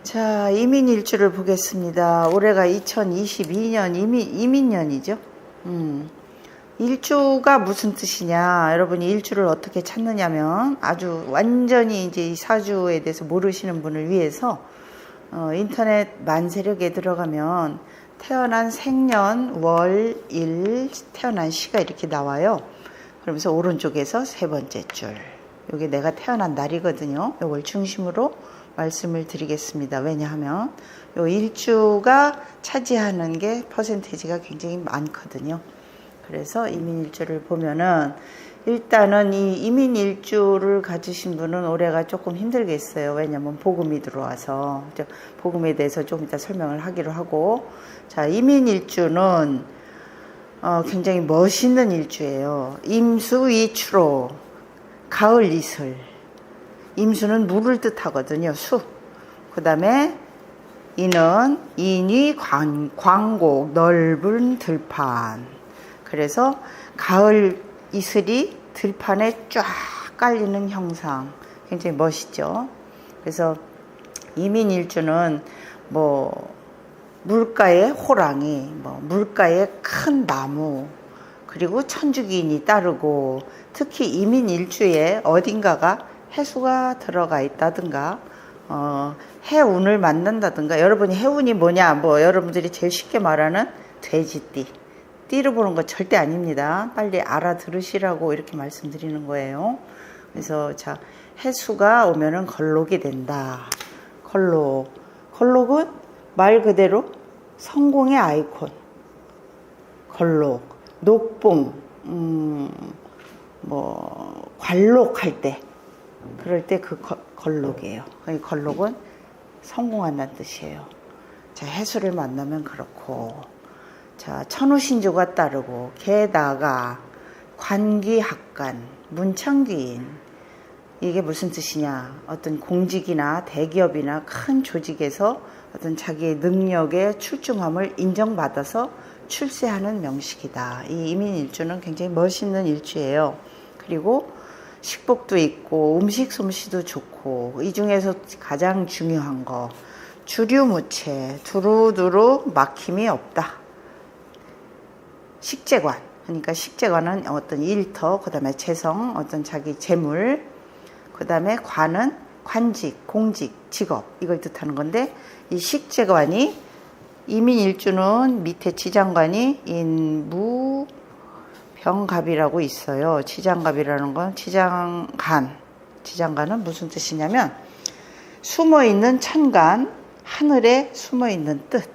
자, 이민일주를 보겠습니다. 올해가 2022년 이민년이죠. 일주가 무슨 뜻이냐, 여러분이 일주를 어떻게 찾느냐면 아주 완전히 이제 이 사주에 대해서 모르시는 분을 위해서 인터넷 만세력에 들어가면 태어난 생년, 월, 일, 태어난 시가 이렇게 나와요. 그러면서 오른쪽에서 세 번째 줄, 이게 내가 태어난 날이거든요. 이걸 중심으로 말씀을 드리겠습니다. 왜냐하면 요 일주가 차지하는 게 퍼센테이지가 굉장히 많거든요. 그래서 이민일주를 보면은 일단은 이 이민일주를 가지신 분은 올해가 조금 힘들겠어요. 왜냐면 복음이 들어와서 복음에 대해서 좀 이따 설명을 하기로 하고, 자, 이민일주는 굉장히 멋있는 일주예요. 임수위추로 가을 이슬. 임수는 물을 뜻하거든요. 수. 그 다음에 이는 인이 광곡 넓은 들판. 그래서 가을 이슬이 들판에 쫙 깔리는 형상, 굉장히 멋있죠. 그래서 이민일주는 물가에 호랑이, 물가에 큰 나무, 그리고 천주기인이 따르고, 특히 이민일주에 어딘가가 해수가 들어가 있다든가, 해운을 만난다든가. 여러분이 해운이 뭐냐, 여러분들이 제일 쉽게 말하는 돼지띠. 띠를 보는 거 절대 아닙니다. 빨리 알아들으시라고 이렇게 말씀드리는 거예요. 그래서 자, 해수가 오면은 걸록이 된다. 걸록은 말 그대로 성공의 아이콘. 걸록, 녹봉, 관록할 때, 그럴 때 그 걸록이에요. 걸록은 성공한다는 뜻이에요. 자, 해수를 만나면 그렇고, 자, 천우신조가 따르고, 게다가 관기학관, 문창귀인. 이게 무슨 뜻이냐? 어떤 공직이나 대기업이나 큰 조직에서 어떤 자기의 능력의 출중함을 인정받아서 출세하는 명식이다. 이 이민일주는 굉장히 멋있는 일주예요. 그리고 식복도 있고 음식 솜씨도 좋고, 이 중에서 가장 중요한 거, 주류무체, 두루두루 막힘이 없다. 식재관, 그러니까 식재관은 어떤 일터, 그 다음에 재성, 어떤 자기 재물, 그 다음에 관은 관직, 공직, 직업, 이걸 뜻하는 건데, 이 식재관이, 이민일주는 밑에 지장관이 인무 병갑이라고 있어요. 지장갑이라는 건 지장간은 무슨 뜻이냐면 숨어있는 천간, 하늘에 숨어있는 뜻.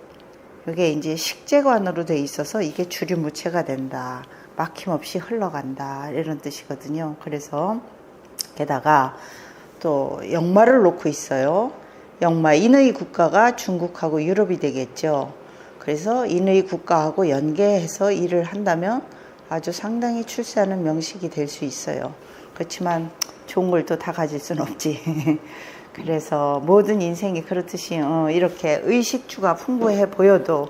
이게 이제 식재관으로 돼 있어서 이게 주류무체가 된다. 막힘없이 흘러간다. 이런 뜻이거든요. 그래서 게다가 또 역마를 놓고 있어요. 역마, 인의 국가가 중국하고 유럽이 되겠죠. 그래서 인의 국가하고 연계해서 일을 한다면 아주 상당히 출세하는 명식이 될 수 있어요. 그렇지만 좋은 걸 또 다 가질 수는 없지. 그래서 모든 인생이 그렇듯이 이렇게 의식주가 풍부해 보여도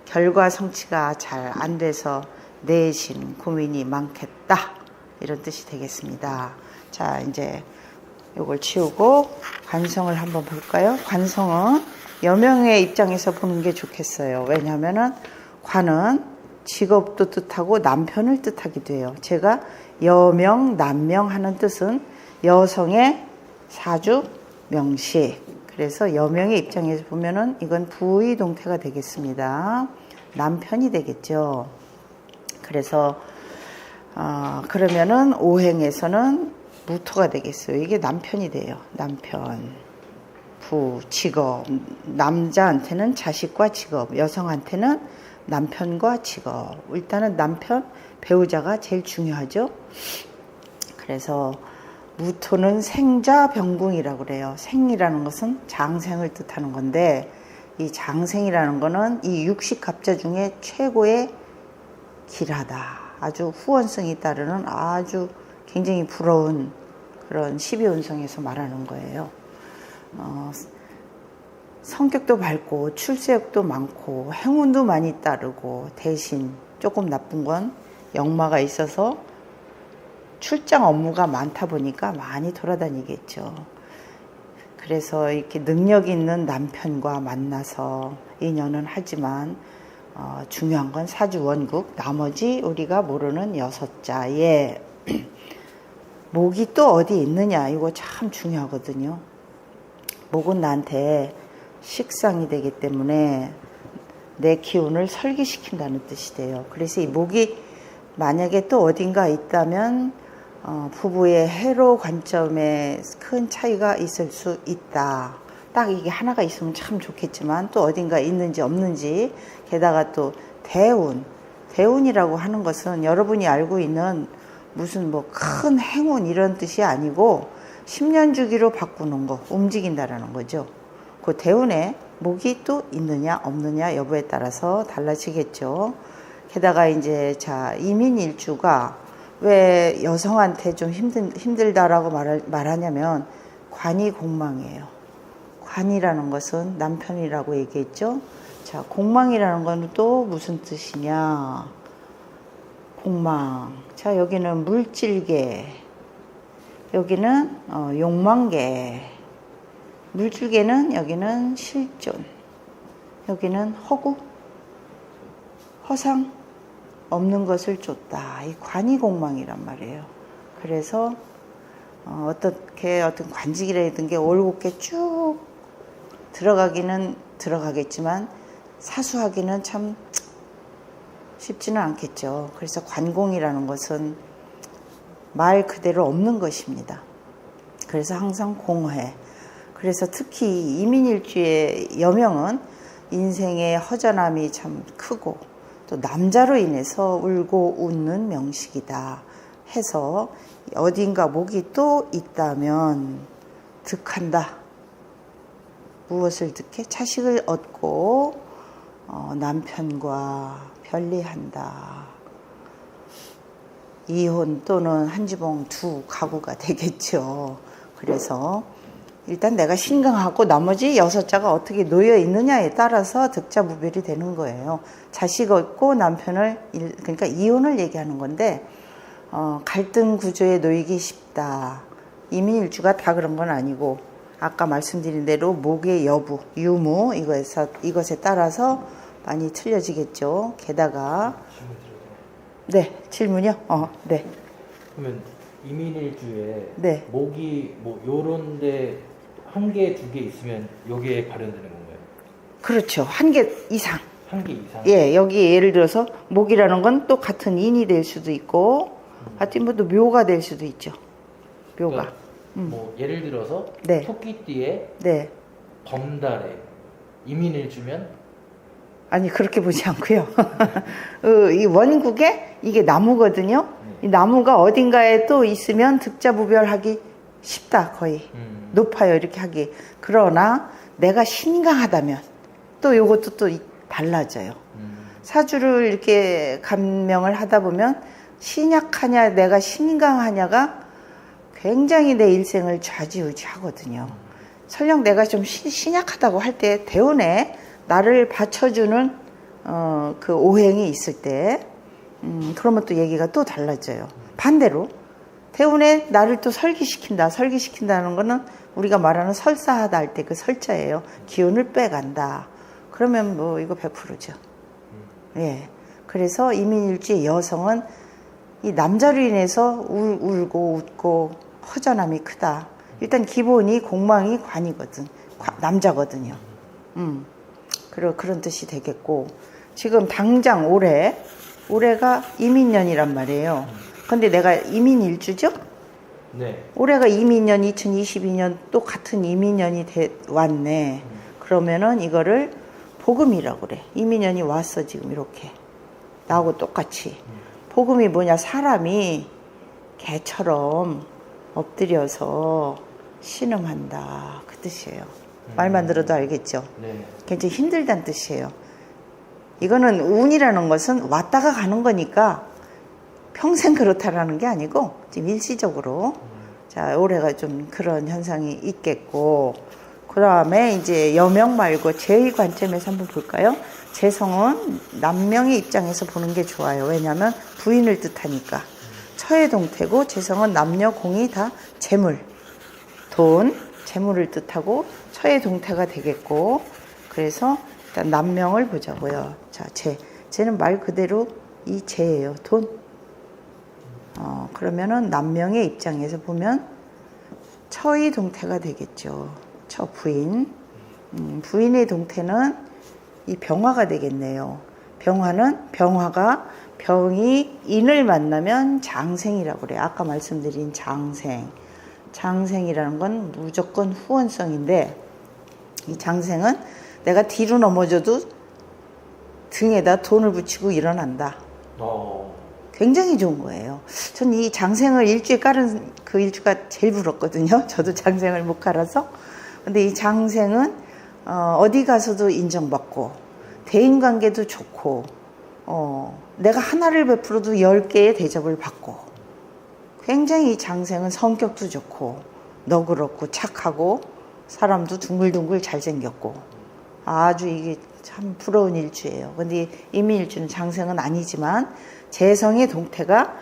결과 성취가 잘 안 돼서 내심 고민이 많겠다. 이런 뜻이 되겠습니다. 자, 이제 이걸 치우고 관성을 한번 볼까요? 관성은 여명의 입장에서 보는 게 좋겠어요. 왜냐하면은 관은 직업도 뜻하고 남편을 뜻하기도 해요. 제가 여명, 남명 하는 뜻은 여성의 사주, 명식. 그래서 여명의 입장에서 보면은 이건 부의동태가 되겠습니다. 남편이 되겠죠. 그래서 그러면은 오행에서는 무토가 되겠어요. 이게 남편이 돼요. 남편, 부, 직업. 남자한테는 자식과 직업, 여성한테는 남편과 직업. 일단은 남편, 배우자가 제일 중요하죠. 그래서 무토는 생자병궁이라고 그래요. 생이라는 것은 장생을 뜻하는 건데, 이 장생이라는 거는 이 육식갑자 중에 최고의 길하다. 아주 후원성이 따르는 아주 굉장히 부러운 그런 12운성에서 말하는 거예요. 성격도 밝고 출세욕도 많고 행운도 많이 따르고, 대신 조금 나쁜 건 역마가 있어서 출장 업무가 많다 보니까 많이 돌아다니겠죠. 그래서 이렇게 능력 있는 남편과 만나서 인연은 하지만 중요한 건 사주 원국, 나머지 우리가 모르는 6자에 목이 또 어디 있느냐, 이거 참 중요하거든요. 목은 나한테 식상이 되기 때문에 내 기운을 설기시킨다는 뜻이 돼요. 그래서 이 목이 만약에 또 어딘가 있다면 부부의 해로 관점에 큰 차이가 있을 수 있다. 딱 이게 하나가 있으면 참 좋겠지만 또 어딘가 있는지 없는지, 게다가 또 대운이라고 하는 것은 여러분이 알고 있는 무슨 뭐 큰 행운 이런 뜻이 아니고 10년 주기로 바꾸는 거, 움직인다라는 거죠. 그 대운에 목이 또 있느냐 없느냐 여부에 따라서 달라지겠죠. 게다가 이제 이민일주가 왜 여성한테 좀 힘들다라고 말하냐면 관이 공망이에요. 관이라는 것은 남편이라고 얘기했죠. 자, 공망이라는 건 또 무슨 뜻이냐? 공망. 자, 여기는 물질계, 여기는 욕망계, 물질계는 여기는 실존, 여기는 허구, 허상, 없는 것을 쫓다. 이 관이 공망이란 말이에요. 그래서 어떤 관직이라든 게 올곧게 쭉 들어가기는 들어가겠지만 사수하기는 참 쉽지는 않겠죠. 그래서 관공이라는 것은 말 그대로 없는 것입니다. 그래서 항상 공허해. 그래서 특히 이민일주의 여명은 인생의 허전함이 참 크고 또 남자로 인해서 울고 웃는 명식이다 해서 어딘가 목이 또 있다면 득한다. 무엇을 득해? 자식을 얻고 남편과 편리한다. 이혼 또는 한지봉 두 가구가 되겠죠. 그래서 일단 내가 신강하고 나머지 6자가 어떻게 놓여 있느냐에 따라서 득자무별이 되는 거예요. 자식 얻고 남편을, 그러니까 이혼을 얘기하는 건데 갈등 구조에 놓이기 쉽다. 이민일주가 다 그런 건 아니고 아까 말씀드린 대로 목의 여부, 유무 이것에 따라서 많이 틀려지겠죠. 게다가 네, 질문이요? 네. 그러면 이민일주에 네. 목이 뭐 요런데 1개, 2개 있으면 여기에 발현되는 건가요? 그렇죠. 1개 이상. 1개 이상? 예, 여기 예를 들어서 목이라는 건 또 같은 인이 될 수도 있고 하여튼 뭐 또 묘가 될 수도 있죠. 묘가. 그러니까 뭐 예를 들어서 네. 토끼띠에 네. 범달에 이민일주면 아니 그렇게 보지 않고요. 이 원국에 이게 나무거든요. 이 나무가 어딘가에 또 있으면 득자무별하기 쉽다. 거의 높아요. 이렇게 하기. 그러나 내가 신강하다면 또 요것도 또 달라져요. 사주를 이렇게 감명을 하다 보면 신약하냐 내가 신강하냐가 굉장히 내 일생을 좌지우지하거든요. 설령 내가 좀 신약하다고 할 때 대운에 나를 받쳐주는 그 오행이 있을 때 그러면 또 얘기가 또 달라져요. 반대로 대운에 나를 또 설기시킨다는 거는 우리가 말하는 설사하다 할 때 그 설자예요. 기운을 빼간다. 그러면 뭐 이거 100%죠. 예. 그래서 이민일주의 여성은 이 남자로 인해서 울고 웃고 허전함이 크다. 일단 기본이 공망이 관이거든. 남자거든요. 그런 뜻이 되겠고, 지금 당장 올해가 이민년이란 말이에요. 근데 내가 이민일주죠? 네. 올해가 이민년 2022년 또 같은 이민년이 왔네. 그러면은 이거를 복음이라고 그래. 이민년이 왔어 지금 이렇게. 나하고 똑같이. 복음이 뭐냐? 사람이 개처럼 엎드려서 신음한다. 그 뜻이에요. 말만 들어도 알겠죠? 네. 굉장히 힘들다는 뜻이에요. 이거는 운이라는 것은 왔다가 가는 거니까 평생 그렇다라는 게 아니고 지금 일시적으로 자 올해가 좀 그런 현상이 있겠고, 그 다음에 이제 여명 말고 제 관점에서 한번 볼까요? 재성은 남명의 입장에서 보는 게 좋아요. 왜냐하면 부인을 뜻하니까. 처의 동태고 재성은 남녀 공이 다 재물, 돈, 재물을 뜻하고 처의 동태가 되겠고, 그래서 일단 남명을 보자고요. 자, 쟤는 말 그대로 이 재예요. 돈. 그러면은 남명의 입장에서 보면 처의 동태가 되겠죠. 처 부인. 부인의 동태는 이 병화가 되겠네요. 병화가 병이 인을 만나면 장생이라고 그래요. 아까 말씀드린 장생. 장생이라는 건 무조건 후원성인데, 이 장생은 내가 뒤로 넘어져도 등에다 돈을 붙이고 일어난다. 굉장히 좋은 거예요. 전 이 장생을 일주에 깔은 그 일주가 제일 부럽거든요. 저도 장생을 못 깔아서. 근데 이 장생은 어디 가서도 인정받고, 대인관계도 좋고, 내가 하나를 베풀어도 10개의 대접을 받고, 굉장히 이 장생은 성격도 좋고, 너그럽고, 착하고, 사람도 둥글둥글 잘생겼고, 아주 이게 참 부러운 일주예요. 근데 이민일주는 장생은 아니지만, 재성의 동태가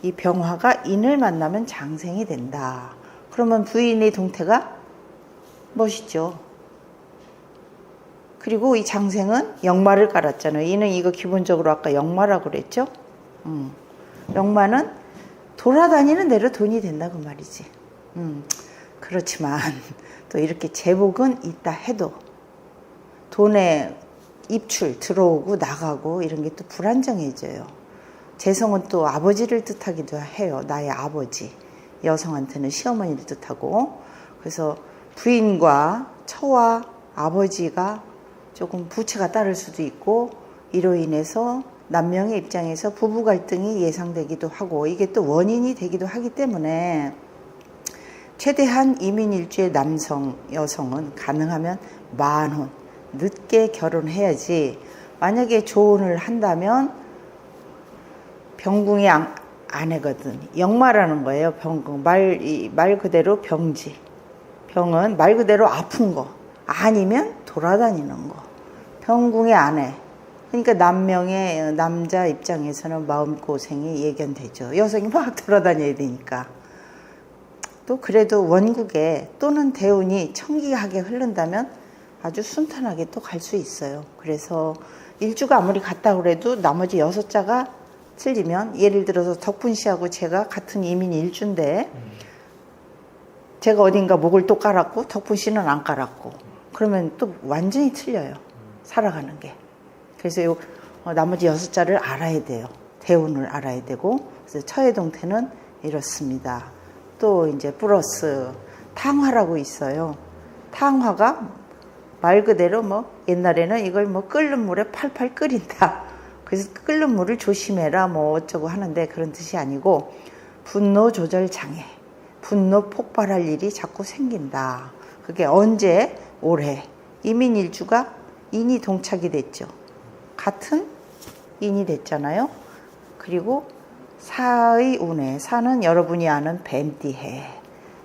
이 병화가 인을 만나면 장생이 된다. 그러면 부인의 동태가 멋있죠. 그리고 이 장생은 역마를 깔았잖아요. 이는 이거 기본적으로 아까 역마라고 그랬죠. 역마는 돌아다니는 대로 돈이 된다 그 말이지. 그렇지만 또 이렇게 재복은 있다 해도 돈의 입출 들어오고 나가고 이런 게 또 불안정해져요. 재성은 또 아버지를 뜻하기도 해요. 나의 아버지. 여성한테는 시어머니를 뜻하고. 그래서 부인과 처와 아버지가 조금 부채가 따를 수도 있고, 이로 인해서 남명의 입장에서 부부 갈등이 예상되기도 하고, 이게 또 원인이 되기도 하기 때문에 최대한 이민일주의 남성, 여성은 가능하면 만혼, 늦게 결혼해야지. 만약에 조혼을 한다면 병궁의 아내거든. 역마라는 거예요. 병궁. 말 그대로 병지. 병은 말 그대로 아픈 거. 아니면 돌아다니는 거. 병궁의 아내. 그러니까 남명의 남자 입장에서는 마음고생이 예견되죠. 여성이 막 돌아다녀야 되니까. 또 그래도 원국에 또는 대운이 청기하게 흐른다면 아주 순탄하게 또 갈 수 있어요. 그래서 일주가 아무리 같다 그래도 나머지 6자가 틀리면, 예를 들어서 덕분씨하고 제가 같은 이민 일주인데 제가 어딘가 목을 또 깔았고 덕분씨는 안 깔았고, 그러면 또 완전히 틀려요. 살아가는 게. 그래서 나머지 6자를 알아야 돼요. 대운을 알아야 되고. 그래서 처의 동태는 이렇습니다. 또 이제 플러스 탕화라고 있어요. 탕화가 말 그대로 옛날에는 이걸 끓는 물에 팔팔 끓인다. 그래서 끓는 물을 조심해라 어쩌고 하는데, 그런 뜻이 아니고 분노 조절 장애, 분노 폭발할 일이 자꾸 생긴다. 그게 언제? 올해 이민일주가 인이 동착이 됐죠. 같은 인이 됐잖아요. 그리고 사의 운해, 사는 여러분이 아는 뱀띠해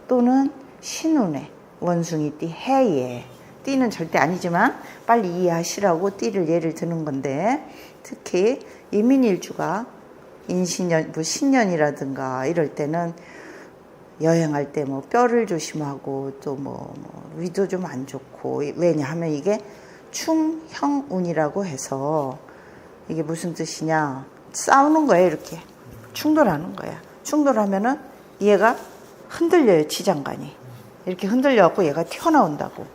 또는 신운해, 원숭이띠 해에, 띠는 절대 아니지만 빨리 이해하시라고 띠를 예를 드는 건데, 특히 이민일주가 인신년, 신년이라든가 이럴 때는 여행할 때 뼈를 조심하고 또 위도 좀 안 좋고, 왜냐하면 이게 충형운이라고 해서, 이게 무슨 뜻이냐, 싸우는 거예요. 이렇게 충돌하는 거야. 충돌하면은 얘가 흔들려요. 지장간이 이렇게 흔들려갖고 얘가 튀어나온다고.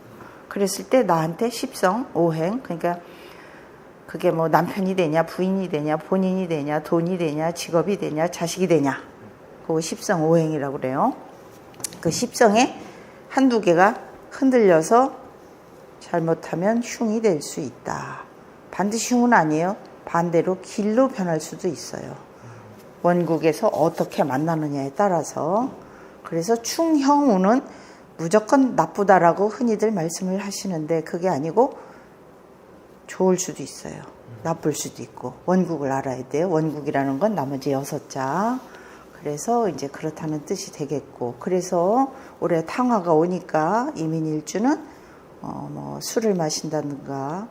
그랬을 때 나한테 십성 오행, 그러니까 그게 남편이 되냐, 부인이 되냐, 본인이 되냐, 돈이 되냐, 직업이 되냐, 자식이 되냐, 그거 십성 오행이라고 그래요. 그 십성에 한두 개가 흔들려서 잘못하면 흉이 될 수 있다. 반드시 흉은 아니에요. 반대로 길로 변할 수도 있어요. 원국에서 어떻게 만나느냐에 따라서. 그래서 충형운은 무조건 나쁘다라고 흔히들 말씀을 하시는데, 그게 아니고 좋을 수도 있어요. 나쁠 수도 있고. 원국을 알아야 돼요. 원국이라는 건 나머지 6자. 그래서 이제 그렇다는 뜻이 되겠고, 그래서 올해 탕화가 오니까 이민일주는 술을 마신다든가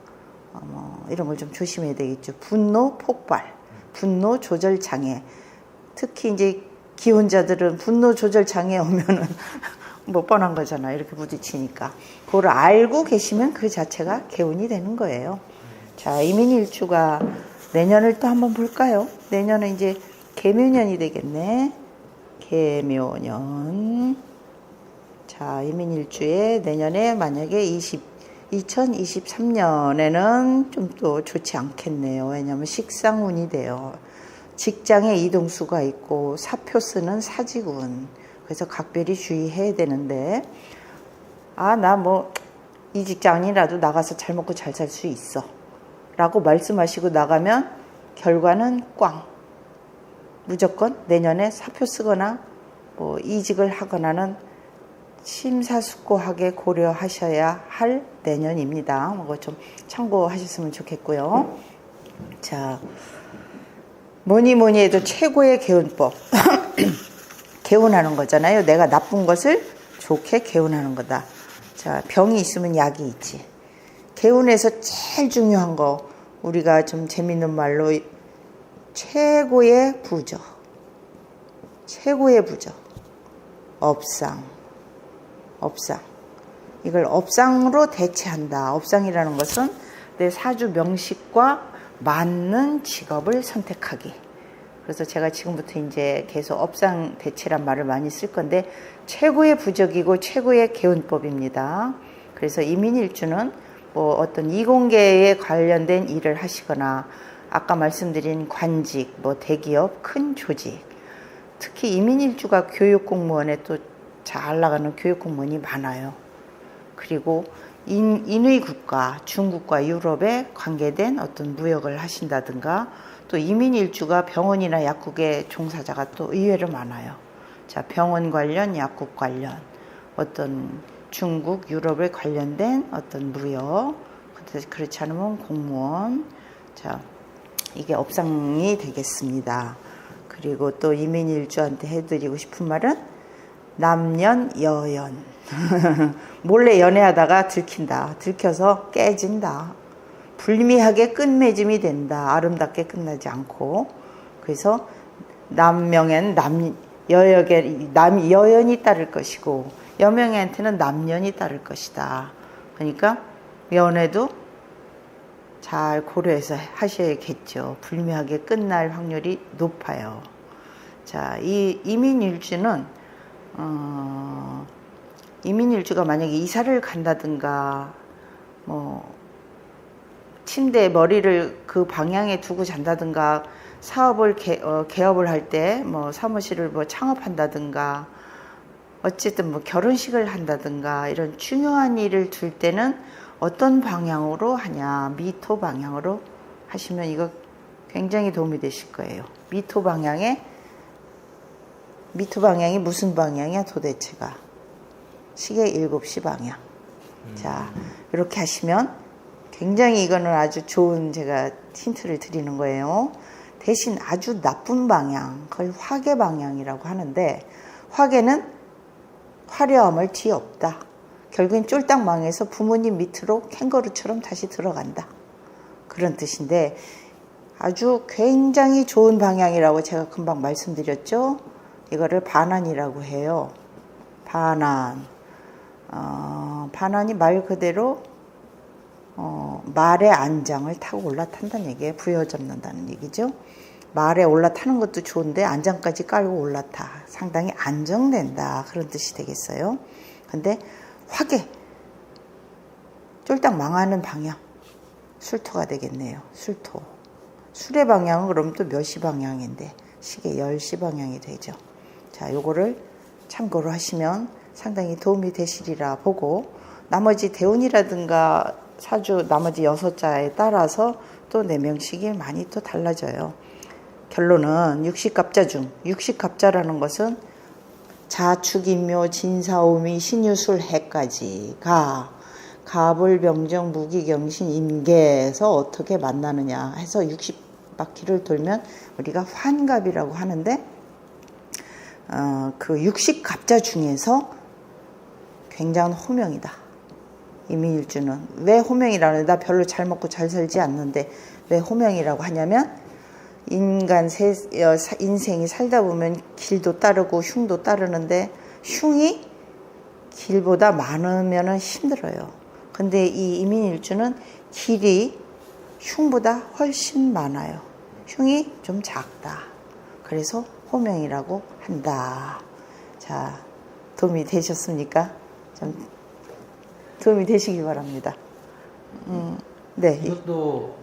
이런 걸 좀 조심해야 되겠죠. 분노 폭발, 분노 조절 장애. 특히 이제 기혼자들은 분노 조절 장애 오면은 뭐 뻔한 거잖아. 이렇게 부딪히니까. 그걸 알고 계시면 그 자체가 개운이 되는 거예요. 자, 이민일주가 내년을 또 한번 볼까요? 내년은 이제 개묘년이 되겠네. 개묘년. 자, 이민일주에 내년에 만약에 2023년에는 좀 또 좋지 않겠네요. 왜냐하면 식상운이 돼요. 직장에 이동수가 있고 사표 쓰는 사직운. 그래서 각별히 주의해야 되는데, 나 뭐 이 직장이라도 나가서 잘 먹고 잘 살 수 있어 라고 말씀하시고 나가면 결과는 꽝. 무조건 내년에 사표 쓰거나 뭐 이직을 하거나는 심사숙고하게 고려하셔야 할 내년입니다. 뭐 좀 참고하셨으면 좋겠고요. 자, 뭐니 해도 최고의 개운법. 개운하는 거잖아요. 내가 나쁜 것을 좋게 개운하는 거다. 자, 병이 있으면 약이 있지. 개운에서 제일 중요한 거, 우리가 좀 재밌는 말로 최고의 부적. 최고의 부적. 업상. 이걸 업상으로 대체한다. 업상이라는 것은 내 사주 명식과 맞는 직업을 선택하기. 그래서 제가 지금부터 이제 계속 업상 대체란 말을 많이 쓸 건데, 최고의 부적이고 최고의 개운법입니다. 그래서 이민일주는 뭐 어떤 이공계에 관련된 일을 하시거나, 아까 말씀드린 관직, 뭐 대기업, 큰 조직, 특히 이민일주가 교육공무원에 또 잘 나가는 교육공무원이 많아요. 그리고 인의 국가, 중국과 유럽에 관계된 어떤 무역을 하신다든가, 또 이민일주가 병원이나 약국의 종사자가 또 의외로 많아요. 자, 병원 관련, 약국 관련, 어떤 중국, 유럽에 관련된 어떤 무역, 그렇지 않으면 공무원. 자, 이게 업상이 되겠습니다. 그리고 또 이민일주한테 해드리고 싶은 말은 남연, 몰래 연애하다가 들켜서 깨진다. 불미하게 끝맺음이 된다. 아름답게 끝나지 않고. 그래서 남명엔 여연이 따를 것이고, 여명한테는 남연이 따를 것이다. 그러니까 연애도 잘 고려해서 하셔야겠죠. 불미하게 끝날 확률이 높아요. 자, 이 이민일주는 이민일주가 만약에 이사를 간다든가, 뭐 침대에 머리를 그 방향에 두고 잔다든가, 사업을 개업을 할 때 뭐 사무실을 뭐 창업한다든가, 어쨌든 뭐 결혼식을 한다든가, 이런 중요한 일을 둘 때는 어떤 방향으로 하냐, 미토 방향으로 하시면 이거 굉장히 도움이 되실 거예요. 미토 방향이 무슨 방향이야 도대체가? 시계 7시 방향. 자, 이렇게 하시면 굉장히 이거는 아주 좋은 제가 힌트를 드리는 거예요. 대신 아주 나쁜 방향, 그걸 화계 방향이라고 하는데, 화계는 화려함을 뒤엎다. 결국엔 쫄딱 망해서 부모님 밑으로 캥거루처럼 다시 들어간다. 그런 뜻인데, 아주 굉장히 좋은 방향이라고 제가 금방 말씀드렸죠. 이거를 반환이라고 해요. 반환. 반환이 말 그대로 말의 안장을 타고 올라탄다는 얘기예요. 부여잡는다는 얘기죠. 말에 올라타는 것도 좋은데 안장까지 깔고 올라타. 상당히 안정된다. 그런 뜻이 되겠어요. 근데 화계. 쫄딱 망하는 방향. 술토가 되겠네요. 술토. 술의 방향은 그럼 또 몇 시 방향인데 시계 10시 방향이 되죠. 자, 요거를 참고로 하시면 상당히 도움이 되시리라 보고, 나머지 대운이라든가 사주 나머지 6자에 따라서 또 내명식이 많이 또 달라져요. 결론은 육식갑자 중, 육식갑자라는 것은 자축인묘 진사오미 신유술 해까지가 가불병정 무기경신 임계에서 어떻게 만나느냐 해서 60바퀴를 돌면 우리가 환갑이라고 하는데, 그 육식갑자 중에서 굉장한 호명이다. 이민일주는. 왜 호명이라는, 나 별로 잘 먹고 잘 살지 않는데 왜 호명이라고 하냐면, 인생이 살다 보면 길도 따르고 흉도 따르는데, 흉이 길보다 많으면 힘들어요. 근데 이 이민일주는 길이 흉보다 훨씬 많아요. 흉이 좀 작다. 그래서 호명이라고 한다. 자, 도움이 되셨습니까? 좀 도움이 되시기 바랍니다. 네. 이것도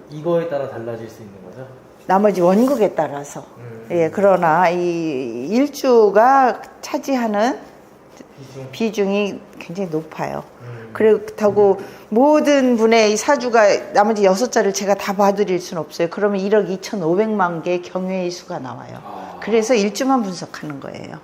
이거에 따라 달라질 수 있는 거죠? 나머지 원국에 따라서. 예, 그러나 이 일주가 차지하는 비중이 굉장히 높아요. 그렇다고 모든 분의 이 사주가 나머지 6자를 제가 다 봐드릴 수는 없어요. 그러면 1억 2,500만 개의 경외의 수가 나와요. 그래서 일주만 분석하는 거예요.